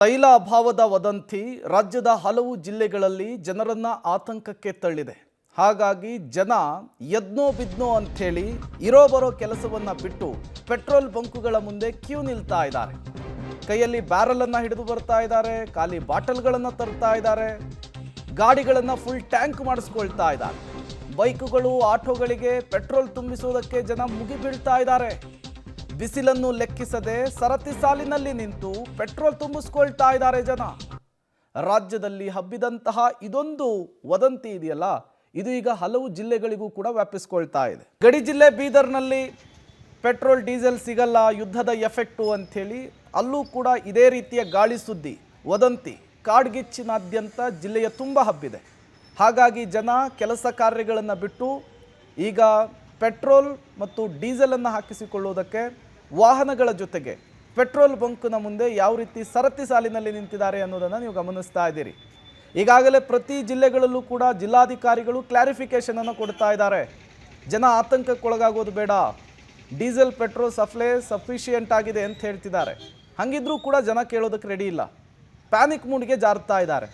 ತೈಲ ಅಭಾವದ ವದಂತಿ ರಾಜ್ಯದ ಹಲವು ಜಿಲ್ಲೆಗಳಲ್ಲಿ ಜನರನ್ನ ಆತಂಕಕ್ಕೆ ತಳ್ಳಿದೆ. ಹಾಗಾಗಿ ಜನ ಯದ್ನೋ ಬಿದ್ನೋ ಅಂಥೇಳಿ ಇರೋ ಬರೋ ಕೆಲಸವನ್ನ ಬಿಟ್ಟು ಪೆಟ್ರೋಲ್ ಬಂಕುಗಳ ಮುಂದೆ ಕ್ಯೂ ನಿಲ್ತಾ ಇದ್ದಾರೆ. ಕೈಯಲ್ಲಿ ಬ್ಯಾರಲ್ ಅನ್ನ ಹಿಡಿದು ಬರ್ತಾ ಇದ್ದಾರೆ, ಖಾಲಿ ಬಾಟಲ್ಗಳನ್ನು ತರ್ತಾ ಇದ್ದಾರೆ, ಗಾಡಿಗಳನ್ನು ಫುಲ್ ಟ್ಯಾಂಕ್ ಮಾಡಿಸ್ಕೊಳ್ತಾ ಇದ್ದಾರೆ. ಬೈಕುಗಳು ಆಟೋಗಳಿಗೆ ಪೆಟ್ರೋಲ್ ತುಂಬಿಸುವುದಕ್ಕೆ ಜನ ಮುಗಿಬೀಳ್ತಾ ಇದ್ದಾರೆ. ಬಿಸಿಲನ್ನು ಲೆಕ್ಕಿಸದೆ ಸರತಿ ಸಾಲಿನಲ್ಲಿ ನಿಂತು ಪೆಟ್ರೋಲ್ ತುಂಬಿಸ್ಕೊಳ್ತಾ ಇದ್ದಾರೆ ಜನ. ರಾಜ್ಯದಲ್ಲಿ ಹಬ್ಬಿದಂತಹ ಇದೊಂದು ವದಂತಿ ಇದೆಯಲ್ಲ, ಇದು ಈಗ ಹಲವು ಜಿಲ್ಲೆಗಳಿಗೂ ಕೂಡ ವ್ಯಾಪಿಸ್ಕೊಳ್ತಾ ಇದೆ. ಗಡಿ ಜಿಲ್ಲೆ ಬೀದರ್ನಲ್ಲಿ ಪೆಟ್ರೋಲ್ ಡೀಸೆಲ್ ಸಿಗಲ್ಲ, ಯುದ್ಧದ ಎಫೆಕ್ಟು ಅಂಥೇಳಿ ಅಲ್ಲೂ ಕೂಡ ಇದೇ ರೀತಿಯ ಗಾಳಿ ಸುದ್ದಿ ವದಂತಿ ಕಾಡ್ಗಿಚ್ಚಿನಾದ್ಯಂತ ಜಿಲ್ಲೆಯ ತುಂಬ ಹಬ್ಬಿದೆ. ಹಾಗಾಗಿ ಜನ ಕೆಲಸ ಕಾರ್ಯಗಳನ್ನು ಬಿಟ್ಟು ಈಗ ಪೆಟ್ರೋಲ್ ಮತ್ತು ಡೀಸೆಲನ್ನು ಹಾಕಿಸಿಕೊಳ್ಳುವುದಕ್ಕೆ ವಾಹನಗಳ ಜೊತೆಗೆ ಪೆಟ್ರೋಲ್ ಬಂಕ್ನ ಮುಂದೆ ಯಾವ ರೀತಿ ಸರತಿ ಸಾಲಿನಲ್ಲಿ ನಿಂತಿದ್ದಾರೆ ಅನ್ನೋದನ್ನು ನೀವು ಗಮನಿಸ್ತಾ ಇದ್ದೀರಿ. ಈಗಾಗಲೇ ಪ್ರತಿ ಜಿಲ್ಲೆಗಳಲ್ಲೂ ಕೂಡ ಜಿಲ್ಲಾಧಿಕಾರಿಗಳು ಕ್ಲಾರಿಫಿಕೇಷನ್ ಅನ್ನು ಕೊಡ್ತಾ ಇದ್ದಾರೆ. ಜನ ಆತಂಕಕ್ಕೊಳಗಾಗೋದು ಬೇಡ, ಡೀಸೆಲ್ ಪೆಟ್ರೋಲ್ ಸಫಿಷಿಯೆಂಟ್ ಆಗಿದೆ ಅಂತ ಹೇಳ್ತಿದ್ದಾರೆ. ಹಾಗಿದ್ರೂ ಕೂಡ ಜನ ಕೇಳೋದಕ್ಕೆ ರೆಡಿ ಇಲ್ಲ, ಪ್ಯಾನಿಕ್ ಮೂಡ್ಗೆ ಜಾರ್ತಾ ಇದ್ದಾರೆ.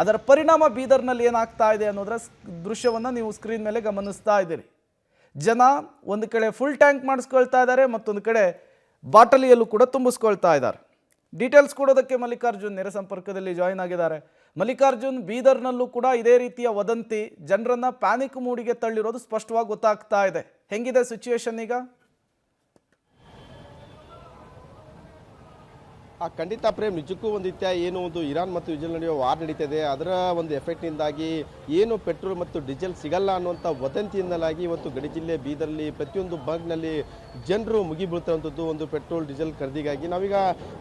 ಅದರ ಪರಿಣಾಮ ಬೀದರ್ನಲ್ಲಿ ಏನಾಗ್ತಾ ಇದೆ ಅನ್ನೋದರ ದೃಶ್ಯವನ್ನು ನೀವು ಸ್ಕ್ರೀನ್ ಮೇಲೆ ಗಮನಿಸ್ತಾ ಇದ್ದೀರಿ. ಜನ ಒಂದು ಕಡೆ ಫುಲ್ ಟ್ಯಾಂಕ್ ಮಾಡಿಸ್ಕೊಳ್ತಾ ಇದ್ದಾರೆ, ಮತ್ತೊಂದು ಕಡೆ ಬಾಟಲಿಯಲ್ಲೂ ಕೂಡ ತುಂಬಿಸ್ಕೊಳ್ತಾ ಇದ್ದಾರೆ. ಡೀಟೇಲ್ಸ್ ಕೊಡೋದಕ್ಕೆ ಮಲ್ಲಿಕಾರ್ಜುನ್ ನೇರ ಸಂಪರ್ಕದಲ್ಲಿ ಜಾಯಿನ್ ಆಗಿದ್ದಾರೆ. ಮಲ್ಲಿಕಾರ್ಜುನ್, ಬೀದರ್ನಲ್ಲೂ ಕೂಡ ಇದೇ ರೀತಿಯ ವದಂತಿ ಜನರನ್ನ ಪ್ಯಾನಿಕ್ ಮೂಡಿಗೆ ತಳ್ಳಿರೋದು ಸ್ಪಷ್ಟವಾಗಿ ಗೊತ್ತಾಗ್ತಾ ಇದೆ. ಹೆಂಗಿದೆ ಸಿಚುವೇಶನ್ ಈಗ? ಖಂಡಿತ ಪ್ರೇಮ್, ನಿಜಕ್ಕೂ ಒಂದು ರೀತಿಯ ಏನು ಒಂದು ಇರಾನ್ ಮತ್ತು ಇಸ್ರೇಲ್ ನಡೆಯುವ ವಾರ್ ನಡೀತಿದೆ, ಅದರ ಒಂದು ಎಫೆಕ್ಟ್ನಿಂದಾಗಿ ಏನು ಪೆಟ್ರೋಲ್ ಮತ್ತು ಡೀಸೆಲ್ ಸಿಗಲ್ಲ ಅನ್ನುವಂಥ ವದಂತಿಯಿಂದಲಾಗಿ ಇವತ್ತು ಗಡಿ ಜಿಲ್ಲೆ ಬೀದರ್ಲಿ ಪ್ರತಿಯೊಂದು ಬಂಕ್ನಲ್ಲಿ ಜನರು ಮುಗಿಬೀಳ್ತಿರುವಂಥದ್ದು ಒಂದು ಪೆಟ್ರೋಲ್ ಡೀಸೆಲ್ ಖರೀದಿಗಾಗಿ. ನಾವೀಗ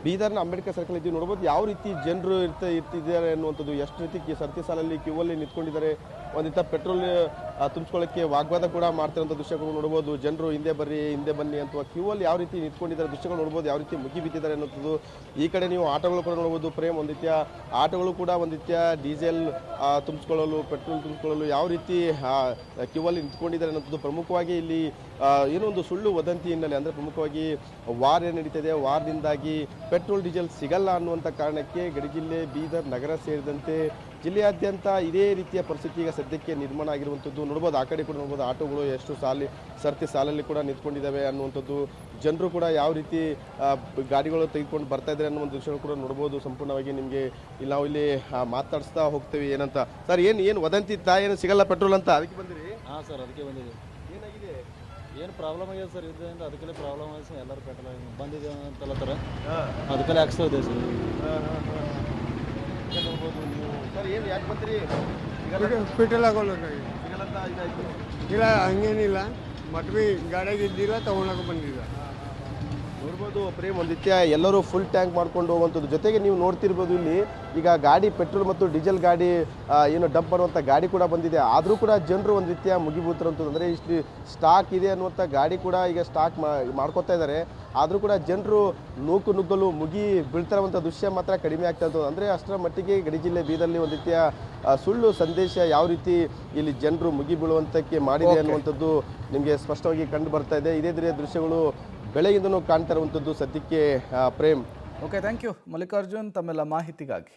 ಬೀದರ್ನ ಅಂಬೇಡ್ಕರ್ ಸರ್ಕಲ್ ಇದ್ದೀವಿ, ನೋಡ್ಬೋದು ಯಾವ ರೀತಿ ಜನರು ಇರ್ತಿದ್ದಾರೆ ಅನ್ನುವಂಥದ್ದು, ಎಷ್ಟು ರೀತಿ ಸರತಿ ಸಾಲಲ್ಲಿ ಕ್ಯೂ ಅಲ್ಲಿ ನಿಂತ್ಕೊಂಡಿದ್ದಾರೆ. ಒಂದಿತ್ತ ಪೆಟ್ರೋಲ್ ತುಂಬಿಸ್ಕೊಳ್ಳೋಕ್ಕೆ ವಾಗ್ವಾದ ಕೂಡ ಮಾಡ್ತಿರೋಂಥ ದೃಶ್ಯಗಳು ನೋಡ್ಬೋದು. ಜನರು ಹಿಂದೆ ಬನ್ನಿ ಅಥವಾ ಕ್ಯೂ ಅಲ್ಲಿ ಯಾವ ರೀತಿ ನಿಂತ್ಕೊಂಡಿದ್ದಾರೆ ದೃಶ್ಯಗಳು ನೋಡ್ಬೋದು, ಯಾವ ರೀತಿ ಮುಗಿ ಬಿದ್ದಿದ್ದಾರೆ ಅನ್ನೋದು. ಈ ಕಡೆ ನೀವು ಆಟೋಗಳು ಕೂಡ ನೋಡ್ಬೋದು ಪ್ರೇಮ್, ಒಂದು ರೀತಿಯ ಆಟೋಗಳು ಕೂಡ ಒಂದು ರೀತಿಯ ಡೀಸೆಲ್ ತುಂಬಿಸ್ಕೊಳ್ಳಲು ಪೆಟ್ರೋಲ್ ತುಂಬಿಸ್ಕೊಳ್ಳಲು ಯಾವ ರೀತಿ ಕ್ಯೂ ಅಲ್ಲಿ ನಿಂತ್ಕೊಂಡಿದ್ದಾರೆ ಅನ್ನೋದು. ಪ್ರಮುಖವಾಗಿ ಇಲ್ಲಿ ಏನೋ ಒಂದು ಸುಳ್ಳು ವದಂತಿ ಹಿನ್ನೆಲೆ, ಅಂದರೆ ಪ್ರಮುಖವಾಗಿ ವಾರ್ ಏನು ನಡೀತಿದೆ, ವಾರ್ದಿಂದಾಗಿ ಪೆಟ್ರೋಲ್ ಡೀಸೆಲ್ ಸಿಗಲ್ಲ ಅನ್ನುವಂಥ ಕಾರಣಕ್ಕೆ ಗಡಿ ಜಿಲ್ಲೆ ಬೀದರ್ ನಗರ ಸೇರಿದಂತೆ ಜಿಲ್ಲೆಯಾದ್ಯಂತ ಇದೇ ರೀತಿಯ ಪರಿಸ್ಥಿತಿ ಈಗ ಸದ್ಯಕ್ಕೆ ನಿರ್ಮಾಣ ಆಗಿರುವಂಥದ್ದು ನೋಡ್ಬೋದು. ಆ ಕಡೆ ಕೂಡ ನೋಡ್ಬೋದು, ಆಟೋಗಳು ಎಷ್ಟು ಸರತಿ ಸಾಲಲ್ಲಿ ಕೂಡ ನಿಂತ್ಕೊಂಡಿದ್ದಾವೆ ಅನ್ನುವಂಥದ್ದು. ಜನರು ಕೂಡ ಯಾವ ರೀತಿ ಗಾಡಿಗಳು ತೆಗೆದುಕೊಂಡು ಬರ್ತಾ ಇದ್ದಾರೆ ಅನ್ನೋ ಒಂದು ದೃಶ್ಯಗಳು ಕೂಡ ನೋಡ್ಬೋದು. ಸಂಪೂರ್ಣವಾಗಿ ನಿಮಗೆ ಇಲ್ಲಿ ನಾವು ಇಲ್ಲಿ ಮಾತಾಡಿಸ್ತಾ ಹೋಗ್ತೇವೆ. ಏನಂತ ಸರ್, ಏನು ವದಂತಿ ಇತ್ತಾ, ಏನು ಸಿಗಲ್ಲ ಪೆಟ್ರೋಲ್ ಅಂತ ಅದಕ್ಕೆ ಬಂದಿರಿ? ಹಾಂ ಸರ್, ಅದಕ್ಕೆ ಬಂದಿದೆ. ಏನಾಗಿದೆ, ಏನು ಪ್ರಾಬ್ಲಮ್ ಆಗಿದೆ ಸರ್? ಇದರಿಂದ ಅದಕ್ಕೆ ಪ್ರಾಬ್ಲಮ್ ಆಗಿದೆ ಸರ್. ಎಲ್ಲರೂ ಪೆಟ್ರೋಲ್ ಬಂದಿದೆ ಅಂತಲತ್ತರ, ಅದಕ್ಕೆ ಹಾಕ್ಸ್ತಾ ಇದೆ ಸರ್. ನೋಡ್ಬೋದು ನೀವು ಸರ್, ಏನು ಯಾಕೆ ಬಂದಿರಿ? ಪೆಟ್ರೋಲ್ ಹಾಕೊಳ್ಳೋಕ್ಕಾಗಿ ಇಲ್ಲ, ಹಂಗೇನಿಲ್ಲ, ಮತ್ತೆ ಗಾಡಿಯಾಗ ಇದ್ದಿಲ್ಲ, ತೊಗೊಳಕ್ಕೆ ಬಂದಿಲ್ಲ. ನೋಡ್ಬೋದು ಪ್ರೇಮ್, ಒಂದು ರೀತಿಯ ಎಲ್ಲರೂ ಫುಲ್ ಟ್ಯಾಂಕ್ ಮಾಡ್ಕೊಂಡು ಹೋಗುವಂಥದ್ದು. ಜೊತೆಗೆ ನೀವು ನೋಡ್ತಿರ್ಬೋದು ಇಲ್ಲಿ ಈಗ ಗಾಡಿ ಪೆಟ್ರೋಲ್ ಮತ್ತು ಡೀಸೆಲ್ ಗಾಡಿ ಏನು ಡಂಪ್ ಮಾಡುವಂಥ ಗಾಡಿ ಕೂಡ ಬಂದಿದೆ. ಆದರೂ ಕೂಡ ಜನರು ಒಂದು ರೀತಿಯ ಮುಗಿಬೀಳ್ತಿರುವಂಥದ್ದು. ಅಂದರೆ ಇಷ್ಟು ಸ್ಟಾಕ್ ಇದೆ ಅನ್ನುವಂಥ ಗಾಡಿ ಕೂಡ ಈಗ ಸ್ಟಾಕ್ ಮಾಡ್ಕೋತಾ ಇದ್ದಾರೆ. ಆದರೂ ಕೂಡ ಜನರು ನುಗ್ಗಲು ಮುಗಿ ಬೀಳ್ತಿರುವಂಥ ದೃಶ್ಯ ಮಾತ್ರ ಕಡಿಮೆ ಆಗ್ತಾ ಇರ್ತದೆ. ಅಂದರೆ ಅಷ್ಟರ ಮಟ್ಟಿಗೆ ಗಡಿ ಜಿಲ್ಲೆ ಬೀದರ್ಲಿ ಒಂದು ರೀತಿಯ ಸುಳ್ಳು ಸಂದೇಶ ಯಾವ ರೀತಿ ಇಲ್ಲಿ ಜನರು ಮುಗಿ ಬೀಳುವಂಥಕ್ಕೆ ಮಾಡಿದೆ ಅನ್ನುವಂಥದ್ದು ನಿಮಗೆ ಸ್ಪಷ್ಟವಾಗಿ ಕಂಡು ಬರ್ತಾ ಇದೆ. ಇದೇ ದೃಶ್ಯಗಳು ಬೆಳಗಿಂದನೂ ಕಾಣ್ತಾ ಇರುವಂಥದ್ದು ಸದ್ಯಕ್ಕೆ Prem. Okay, thank you Mallikarjun ತಮ್ಮೆಲ್ಲ ಮಾಹಿತಿಗಾಗಿ.